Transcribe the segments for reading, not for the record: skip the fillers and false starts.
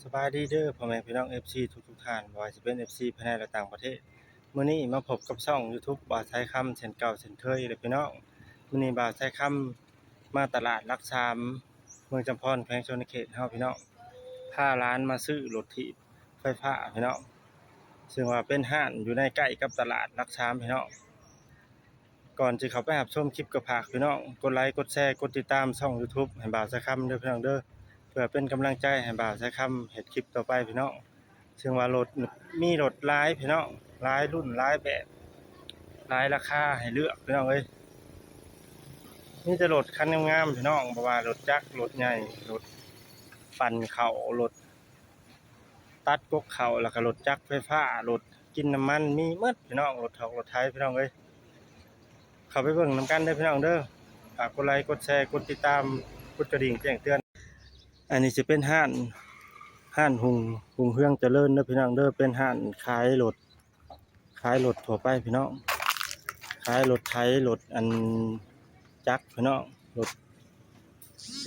สบายดีเด้อพ่อแม่พี่น้อง FC ทุกท่านบ่ว่าสิเป็น FC ภายในและต่างประเทศมื้อนี้มาพบกับช่อง YouTube บ่าวไทยคำเช่นเก่าเช่นเคยเด้อพี่น้องมื้อนี้บ่าวไทยคำมาตลาดหลักสามเมืองจำพรแขวงชนเขตเฮาพี่น้องพาหลานมาซื้อรถถีบไฟฟ้าพี่น้องซึ่งว่าเป็นห้างอยู่ในใกล้กับตลาดหลักสามพี่น้องก่อนจะเข้าไปรับชมคลิปก็ฝากพี่น้องกดไลค์กดแชร์กดติดตามช่อง YouTube ให้บ่าวไทยคำเด้อพี่น้องเด้อเพื่อเป็นกำลังใจให้บ่าวไทยคำเฮ็ดคลิปต่อไปพี่น้อง ซึ่งว่ารถมีรถหลายพี่น้องหลายรุ่นหลายแบบหลายราคาให้เลือกพี่น้องเอ้ยมีแต่รถคันงามๆพี่น้องบ่ว่ารถจักรรถใหญ่รถปั่นเข้ารถตัดกกเข้าแล้วก็รถจักรไฟฟ้ารถกินน้ำมันมีหมดพี่น้องรถถอกรถไถพี่น้องเอ้ยเข้าไปเบิ่งนำกันเด้อพี่น้องเด้อฝากกดไลค์กดแชร์กดติดตามกดกระดิ่งแจ้งเตือนอันนี้สิเป็นห้านหุงเฮืองเจริญเด้อพี่น้องเด้อเป็นห้านขายรถทั่วไปพี่น้องขายรถไถรถอันจักรพี่น้องร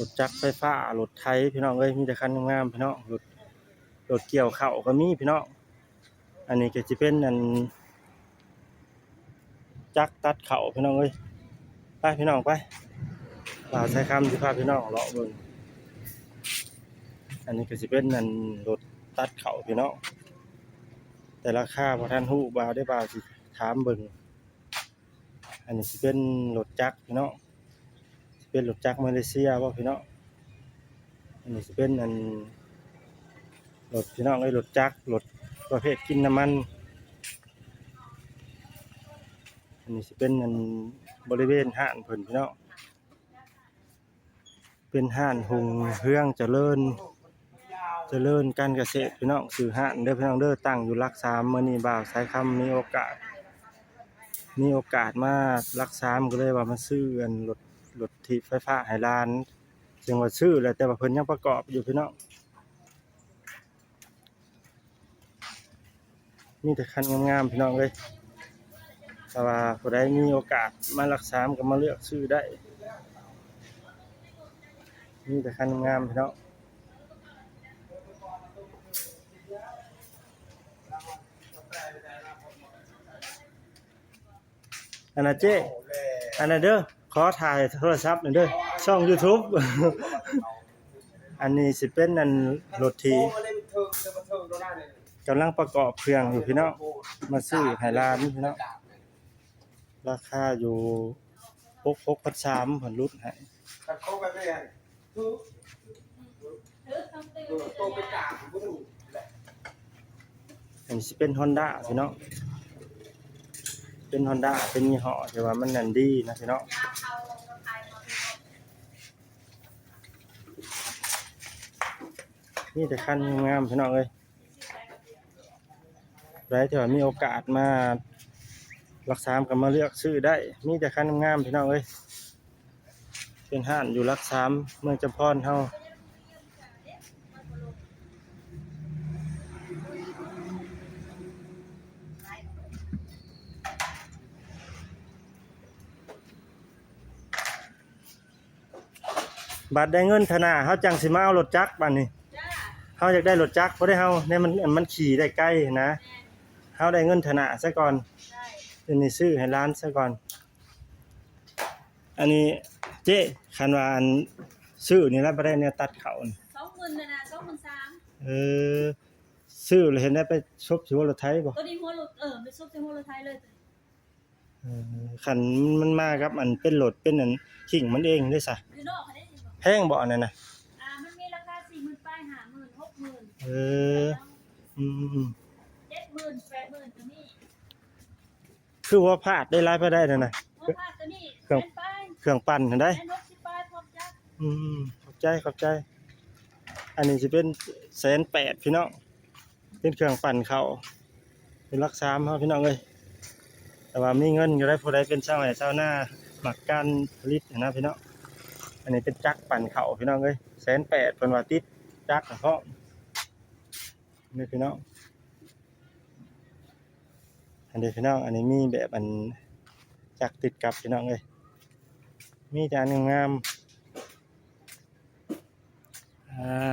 ถจักรไฟฟ้ารถไถพี่น้องเอ้ยมีแต่คันงามๆพี่น้องรถเกี่ยวข้าวก็มีพี่น้องอันนี้ก็สิเป็นอันจักรตัดข้าวพี่น้องเอ้ยไปพี่น้องไปบ่าวใช้คำสิพาพี่น้องเลาะเบิ่งอันนี้ก็สิเป็นอันรถตัดข้าวพี่น้องแต่ราคาบ่ทันฮู้บ่าวได้บ่าวสิถามเบิ่งอันนี้สิเป็นรถจักรพี่น้องสิเป็นรถจักรมาเลเซียบ่พี่น้องอันนี้สิเป็นอันรถพี่น้องรถจักรรถประเภทกินน้ำมันอันนี้สิเป็นอันบริเวณห้างเพิ่นพี่น้องเป็นห้างหุงเฮืองเจริญการเกษตรพี่น้องชื่อห้างเด้อพี่น้องเด้อตั้งอยู่หลักสามมื้อนี้บ่าวสายคำมีโอกาสมาหลักสามก็เลยว่ามาซื้ออันรถถีบไฟฟ้าให้หลานจึงว่าซื้อแล้วแต่ว่าเพิ่นยังประกอบอยู่พี่น้องมีแต่คันงามๆพี่น้องเอ้ยแต่ว่าผู้ใดมีโอกาสมารักษาก็มาเลือกซื้อได้มีแต่คันงามพี่น้องอันน่ะเจ้อันน่ะเด้อขอถ่ายโทรศัพท์หน่อยเด้อช่อง YouTube อันนี้สิเป็นอันรถที่กำลังประกอบเครื่องอยู่พี่น้องมาซื้อให้หลานพี่น้องราคาอยู่6,300เพิ่นลดให้อันนี้สิเป็น Honda พี่น้องเป็น Honda เป็นยี่ห้อที่ว่ามันนั่นดีนะพี่น้องนี่แต่คันงามพี่น้องเอ้ยใครที่ว่ามีโอกาสมารักษาก็มาเลือกซื้อได้มีแต่คันงามพี่น้องเอ้ยเป็นห้างอยู่รักษาเมืองจำพรเฮาบัดได้เงินธนาเฮาจังสิมาเอารถจักรบัดนี้เฮาอยากได้รถจักรบ่ได้เฮาเนี่ยมันขี่ได้ใกล้นะเฮาได้เงินธนาซะก่อนอันนี้ซื้อให้ร้านซะก่อนอันนี้เจ๊คันว่าอันซื้อนี่แล้วบ่ได้เนี่ยตัดเขานี่ 20,000น่ะนะ23,000เออซื้อแล้วเห็นได้ไปชบสิว่ารถไถบ่ตัวนี้หัวรถไม่ซุบใส่หัวรถไทยเลยคันมันมากับอันเป็นรถเป็นอันขิงมันเองเด้ซะอยู่นอกเขาได้ยินบ่แพงบ่อันนั้นน่ะมันมีราคา 40,000 ปลาย 50,000 60,000เอออืม 70,000 80,000ก็มีคือว่าพลาดได้หลายพอได้นั่นน่ะหัวพาดตัวนี้ เครื่อง เป็นปลายเครื่องปั่นหั่นได้เป็น60ปลายพร้อมจักรขอบใจอันนี้สิเป็น180,000พี่น้องเป็นเครื่องปั่นเข้าเป็นหลัก3เฮาพี่น้องเอ้ยแต่ว่ามีเงินอยู่ได้ผู้ใดเป็นชาวไร่ชาวนามักการผลิตนะพี่น้องอันนี้เป็นจักรปั่นเข้าพี่น้องเอ้ย180,000เพิ่นว่าติดจักรเพาะนี่พี่น้องอันนี้พี่น้องอันนี้มีแบบอันจักรติดกับพี่น้องเอ้ยมีแต่อันงาม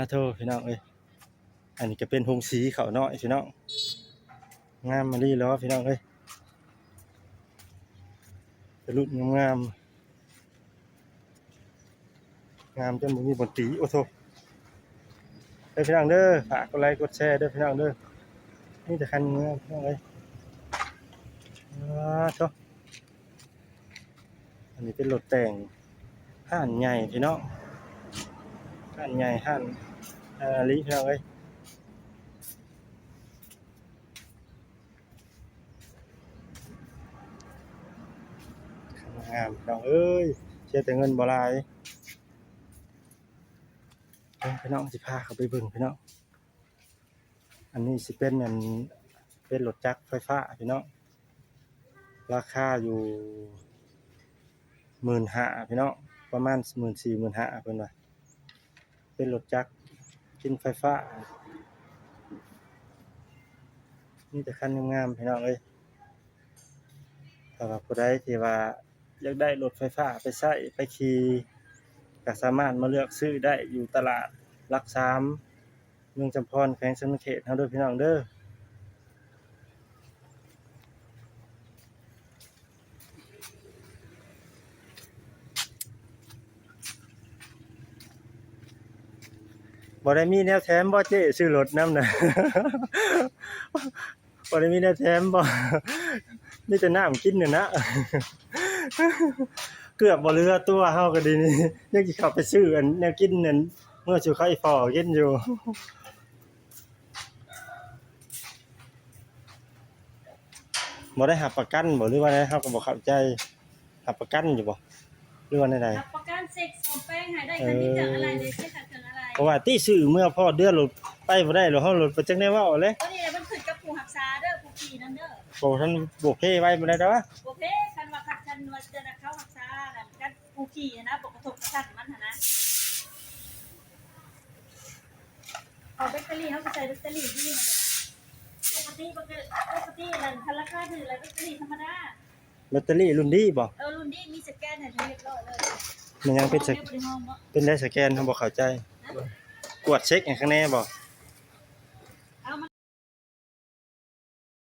โธ่พี่น้องเอ้ย อันนี้ก็เป็นโฮงสีเขาน้อยพี่น้องงามมาลีล้อพี่น้องเอ้ยเป็นรุ่นงามงามจนบ่มีบนตีโอ้โธ่เด้อพี่น้องเด้อฝากกดไลค์กดแชร์เด้อพี่น้องเด้อนี่แต่คันงามพี่น้องเอ้ยโธ่อันนี้เป็นรถแต่งห้านใหญ่พี่น้องห้านใหญ่ห้านอาลีพี่น้องเอ้ยงามพี่น้องเอ้ยเสียแต่เงินบ่หลายพี่น้องสิพาเขาไปเบิ่งพี่น้องอันนี้สิเป็นเป็นรถจักรไฟฟ้าพี่น้องราคาอยู่15,000พี่น้องประมาณ14,000-15,000เพิ่นว่าเป็นรถจักรกินไฟฟ้ามีแต่คันงามๆพี่น้องเอ้ยถ้าว่าผู้ใดที่ว่าอยากได้รถไฟฟ้าไปใช้ไปขี่ก็สามารถมาเลือกซื้อได้อยู่ตลาดหลัก3เมืองจำพรแขวงสำนักเขตเฮาเด้อพี่น้องเด้อบ่ได้มีแนวแถมบ่เจ้ซื้อรถนำน่ะ บ่ได้มีแนวแถมบ่มีแต่น้ำกินน่ะนะ เกือบบ่เหลือตัวเฮาก็ดีนี่ยังสิเข้าไปซื้ออันแนวกินนั่นเมื่อสิไข่ฟอกินอยู่บ่ได้รับประกันบ่หรือว่าไดเฮาก็บ่เข้าใจรับประกันอยู่บ่หรือว่าใด รับประกันเซ็กส่งแป้งให้ได้คันนี้จากอะไรเลยเช็คจากอะไร เพราะว่าติซื้อเมื่อพอเดือนรถไปบ่ได้แล้วเฮารถไปจังได๋เว้าเลย ก็นี่แหละมันขึ้นกับผู้รักษาเด้อผู้ขี่นั่นเด้อ บ่ทันบ่เพไว้บ่ได้ดอก โอเคคันว่าคันว่าจะเข้ารักษานั่นกันผู้ขี่นะบ่กระทบกระทั่งมันหั่นนะเอาแบตเตอรี่เฮาก็ใส่แบตเตอรี่ที่มันปกตินั่นคันราคาถืออะไรแบตเตอรี่ธรรมดา ลอตเตอรี่รุ่นดีบ่ รุ่นนี้มีสแกนให้เรียบร้อยเลย มันยังเป็น เดี๋ยวบ่ได้ห้องบ่ เป็นได้สแกนเฮาบ่เข้าใจกวดเช็คให้ข้างในบ่ เ